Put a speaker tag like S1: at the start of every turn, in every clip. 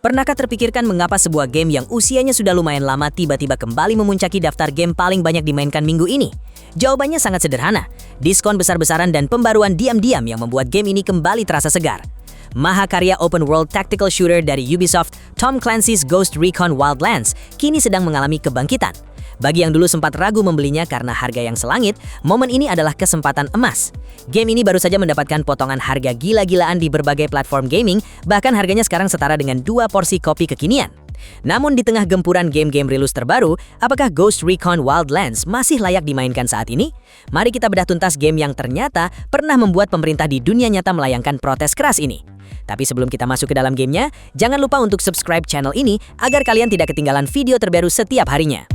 S1: Pernahkah terpikirkan mengapa sebuah game yang usianya sudah lumayan lama tiba-tiba kembali memuncaki daftar game paling banyak dimainkan minggu ini? Jawabannya sangat sederhana, diskon besar-besaran dan pembaruan diam-diam yang membuat game ini kembali terasa segar. Mahakarya open world tactical shooter dari Ubisoft, Tom Clancy's Ghost Recon Wildlands, kini sedang mengalami kebangkitan. Bagi yang dulu sempat ragu membelinya karena harga yang selangit, momen ini adalah kesempatan emas. Game ini baru saja mendapatkan potongan harga gila-gilaan di berbagai platform gaming, bahkan harganya sekarang setara dengan 2 porsi kopi kekinian. Namun di tengah gempuran game-game rilis terbaru, apakah Ghost Recon Wildlands masih layak dimainkan saat ini? Mari kita bedah tuntas game yang ternyata pernah membuat pemerintah di dunia nyata melayangkan protes keras ini. Tapi sebelum kita masuk ke dalam gamenya, jangan lupa untuk subscribe channel ini agar kalian tidak ketinggalan video terbaru setiap harinya.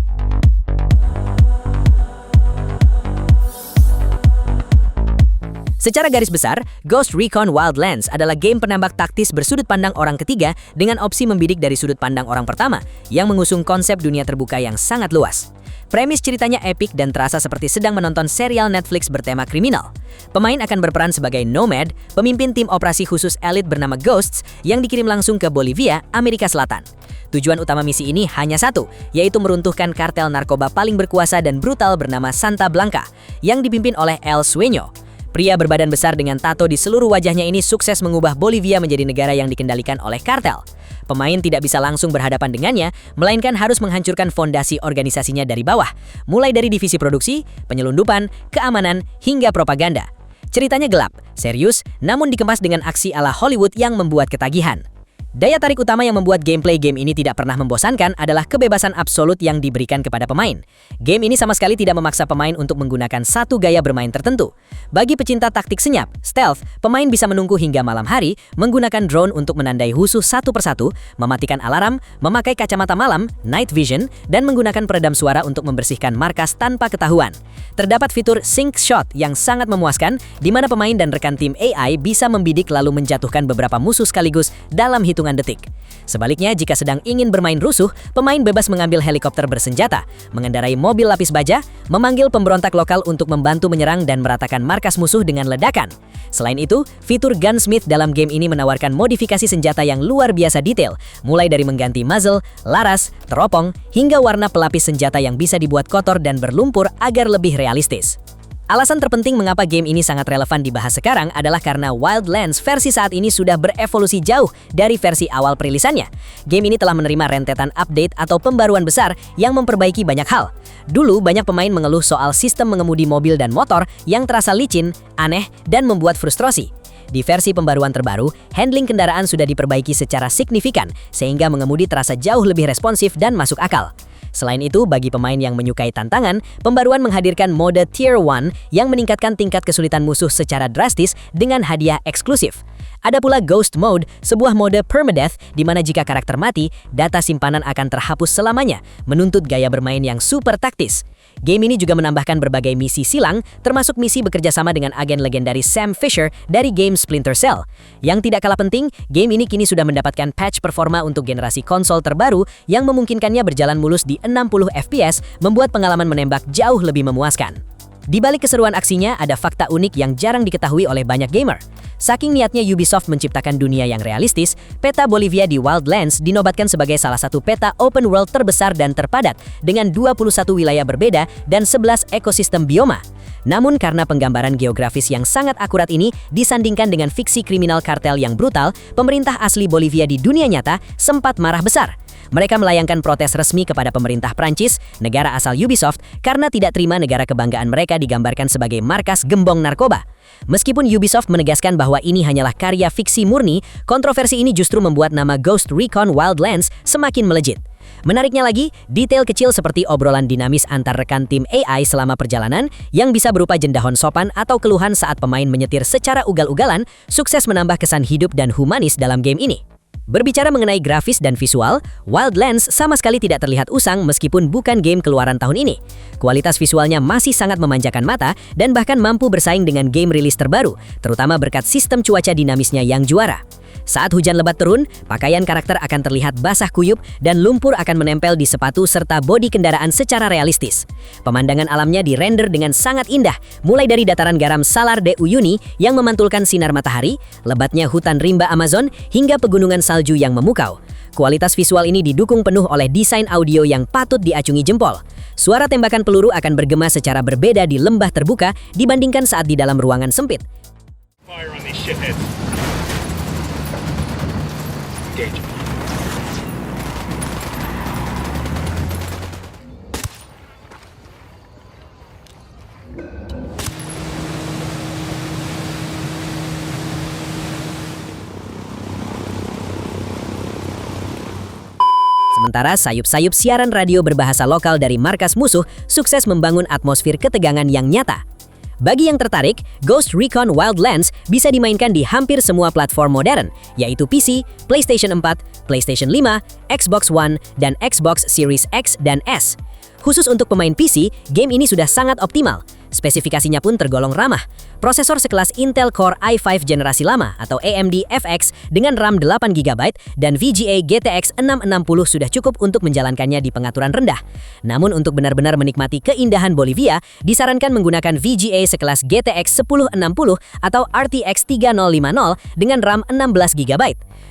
S1: Secara garis besar, Ghost Recon Wildlands adalah game penembak taktis bersudut pandang orang ketiga dengan opsi membidik dari sudut pandang orang pertama yang mengusung konsep dunia terbuka yang sangat luas. Premis ceritanya epik dan terasa seperti sedang menonton serial Netflix bertema kriminal. Pemain akan berperan sebagai Nomad, pemimpin tim operasi khusus elit bernama Ghosts yang dikirim langsung ke Bolivia, Amerika Selatan. Tujuan utama misi ini hanya satu, yaitu meruntuhkan kartel narkoba paling berkuasa dan brutal bernama Santa Blanca yang dipimpin oleh El Sueño. Pria berbadan besar dengan tato di seluruh wajahnya ini sukses mengubah Bolivia menjadi negara yang dikendalikan oleh kartel. Pemain tidak bisa langsung berhadapan dengannya, melainkan harus menghancurkan fondasi organisasinya dari bawah, mulai dari divisi produksi, penyelundupan, keamanan, hingga propaganda. Ceritanya gelap, serius, namun dikemas dengan aksi ala Hollywood yang membuat ketagihan. Daya tarik utama yang membuat gameplay game ini tidak pernah membosankan adalah kebebasan absolut yang diberikan kepada pemain. Game ini sama sekali tidak memaksa pemain untuk menggunakan satu gaya bermain tertentu. Bagi pecinta taktik senyap, stealth, pemain bisa menunggu hingga malam hari, menggunakan drone untuk menandai musuh satu persatu, mematikan alarm, memakai kacamata malam, night vision, dan menggunakan peredam suara untuk membersihkan markas tanpa ketahuan. Terdapat fitur sync shot yang sangat memuaskan, di mana pemain dan rekan tim AI bisa membidik lalu menjatuhkan beberapa musuh sekaligus dalam hitungan detik. Sebaliknya, jika sedang ingin bermain rusuh, pemain bebas mengambil helikopter bersenjata, mengendarai mobil lapis baja, memanggil pemberontak lokal untuk membantu menyerang dan meratakan markas musuh dengan ledakan. Selain itu, fitur Gunsmith dalam game ini menawarkan modifikasi senjata yang luar biasa detail, mulai dari mengganti muzzle, laras, teropong, hingga warna pelapis senjata yang bisa dibuat kotor dan berlumpur agar lebih realistis. Alasan terpenting mengapa game ini sangat relevan dibahas sekarang adalah karena Wildlands versi saat ini sudah berevolusi jauh dari versi awal perilisannya. Game ini telah menerima rentetan update atau pembaruan besar yang memperbaiki banyak hal. Dulu banyak pemain mengeluh soal sistem mengemudi mobil dan motor yang terasa licin, aneh, dan membuat frustrasi. Di versi pembaruan terbaru, handling kendaraan sudah diperbaiki secara signifikan sehingga mengemudi terasa jauh lebih responsif dan masuk akal. Selain itu, bagi pemain yang menyukai tantangan, pembaruan menghadirkan mode Tier 1 yang meningkatkan tingkat kesulitan musuh secara drastis dengan hadiah eksklusif. Ada pula Ghost Mode, sebuah mode permadeath di mana jika karakter mati, data simpanan akan terhapus selamanya, menuntut gaya bermain yang super taktis. Game ini juga menambahkan berbagai misi silang, termasuk misi bekerja sama dengan agen legendaris Sam Fisher dari game Splinter Cell. Yang tidak kalah penting, game ini kini sudah mendapatkan patch performa untuk generasi konsol terbaru yang memungkinkannya berjalan mulus di 60 FPS, membuat pengalaman menembak jauh lebih memuaskan. Di balik keseruan aksinya, ada fakta unik yang jarang diketahui oleh banyak gamer. Saking niatnya Ubisoft menciptakan dunia yang realistis, peta Bolivia di Wildlands dinobatkan sebagai salah satu peta open world terbesar dan terpadat dengan 21 wilayah berbeda dan 11 ekosistem bioma. Namun karena penggambaran geografis yang sangat akurat ini disandingkan dengan fiksi kriminal kartel yang brutal, pemerintah asli Bolivia di dunia nyata sempat marah besar. Mereka melayangkan protes resmi kepada pemerintah Prancis, negara asal Ubisoft, karena tidak terima negara kebanggaan mereka digambarkan sebagai markas gembong narkoba. Meskipun Ubisoft menegaskan bahwa ini hanyalah karya fiksi murni, kontroversi ini justru membuat nama Ghost Recon Wildlands semakin melejit. Menariknya lagi, detail kecil seperti obrolan dinamis antar rekan tim AI selama perjalanan yang bisa berupa jendahon sopan atau keluhan saat pemain menyetir secara ugal-ugalan sukses menambah kesan hidup dan humanis dalam game ini. Berbicara mengenai grafis dan visual, Wildlands sama sekali tidak terlihat usang meskipun bukan game keluaran tahun ini. Kualitas visualnya masih sangat memanjakan mata dan bahkan mampu bersaing dengan game rilis terbaru, terutama berkat sistem cuaca dinamisnya yang juara. Saat hujan lebat turun, pakaian karakter akan terlihat basah kuyup dan lumpur akan menempel di sepatu serta bodi kendaraan secara realistis. Pemandangan alamnya dirender dengan sangat indah, mulai dari dataran garam Salar de Uyuni yang memantulkan sinar matahari, lebatnya hutan rimba Amazon, hingga pegunungan salju yang memukau. Kualitas visual ini didukung penuh oleh desain audio yang patut diacungi jempol. Suara tembakan peluru akan bergema secara berbeda di lembah terbuka dibandingkan saat di dalam ruangan sempit.
S2: Fire on these shitheads. Engage.
S1: Sementara sayup-sayup siaran radio berbahasa lokal dari markas musuh sukses membangun atmosfer ketegangan yang nyata. Bagi yang tertarik, Ghost Recon Wildlands bisa dimainkan di hampir semua platform modern, yaitu PC, PlayStation 4, PlayStation 5, Xbox One, dan Xbox Series X dan S. Khusus untuk pemain PC, game ini sudah sangat optimal. Spesifikasinya pun tergolong ramah. Prosesor sekelas Intel Core i5 generasi lama atau AMD FX dengan RAM 8GB dan VGA GTX 660 sudah cukup untuk menjalankannya di pengaturan rendah. Namun untuk benar-benar menikmati keindahan Bolivia, disarankan menggunakan VGA sekelas GTX 1060 atau RTX 3050 dengan RAM 16GB.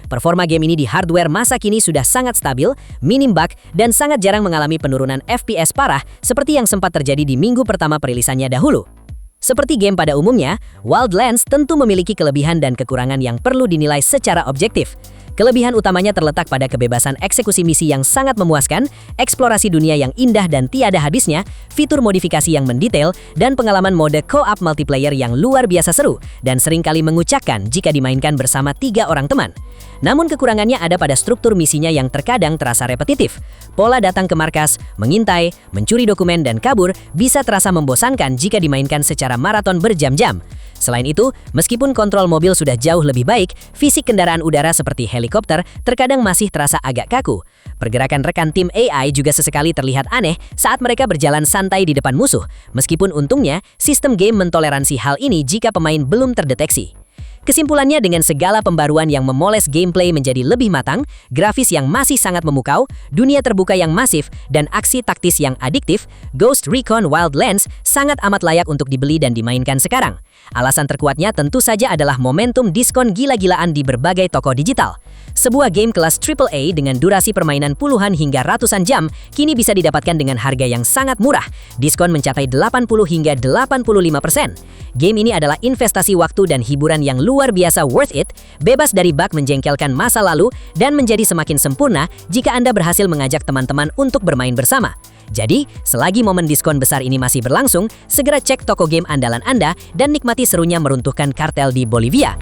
S1: Performa game ini di hardware masa kini sudah sangat stabil, minim bug, dan sangat jarang mengalami penurunan FPS parah seperti yang sempat terjadi di minggu pertama perilisannya dahulu. Seperti game pada umumnya, Wildlands tentu memiliki kelebihan dan kekurangan yang perlu dinilai secara objektif. Kelebihan utamanya terletak pada kebebasan eksekusi misi yang sangat memuaskan, eksplorasi dunia yang indah dan tiada habisnya, fitur modifikasi yang mendetail, dan pengalaman mode co-op multiplayer yang luar biasa seru dan seringkali mengucakkan jika dimainkan bersama 3 orang teman. Namun kekurangannya ada pada struktur misinya yang terkadang terasa repetitif. Pola datang ke markas, mengintai, mencuri dokumen, dan kabur bisa terasa membosankan jika dimainkan secara maraton berjam-jam. Selain itu, meskipun kontrol mobil sudah jauh lebih baik, fisik kendaraan udara seperti helikopter terkadang masih terasa agak kaku. Pergerakan rekan tim AI juga sesekali terlihat aneh saat mereka berjalan santai di depan musuh, meskipun untungnya sistem game mentoleransi hal ini jika pemain belum terdeteksi. Kesimpulannya, dengan segala pembaruan yang memoles gameplay menjadi lebih matang, grafis yang masih sangat memukau, dunia terbuka yang masif, dan aksi taktis yang adiktif, Ghost Recon Wildlands sangat amat layak untuk dibeli dan dimainkan sekarang. Alasan terkuatnya tentu saja adalah momentum diskon gila-gilaan di berbagai toko digital. Sebuah game kelas AAA dengan durasi permainan puluhan hingga ratusan jam kini bisa didapatkan dengan harga yang sangat murah. Diskon mencapai 80 hingga 85%. Game ini adalah investasi waktu dan hiburan yang luar biasa worth it, bebas dari bug menjengkelkan masa lalu, dan menjadi semakin sempurna jika Anda berhasil mengajak teman-teman untuk bermain bersama. Jadi, selagi momen diskon besar ini masih berlangsung, segera cek toko game andalan Anda dan nikmati serunya meruntuhkan kartel di Bolivia.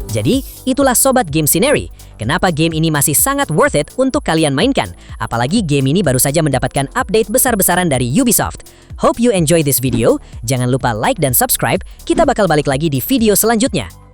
S1: Jadi, itulah Sobat Game Scenery. Kenapa game ini masih sangat worth it untuk kalian mainkan? Apalagi game ini baru saja mendapatkan update besar-besaran dari Ubisoft. Hope you enjoy this video. Jangan lupa like dan subscribe. Kita bakal balik lagi di video selanjutnya.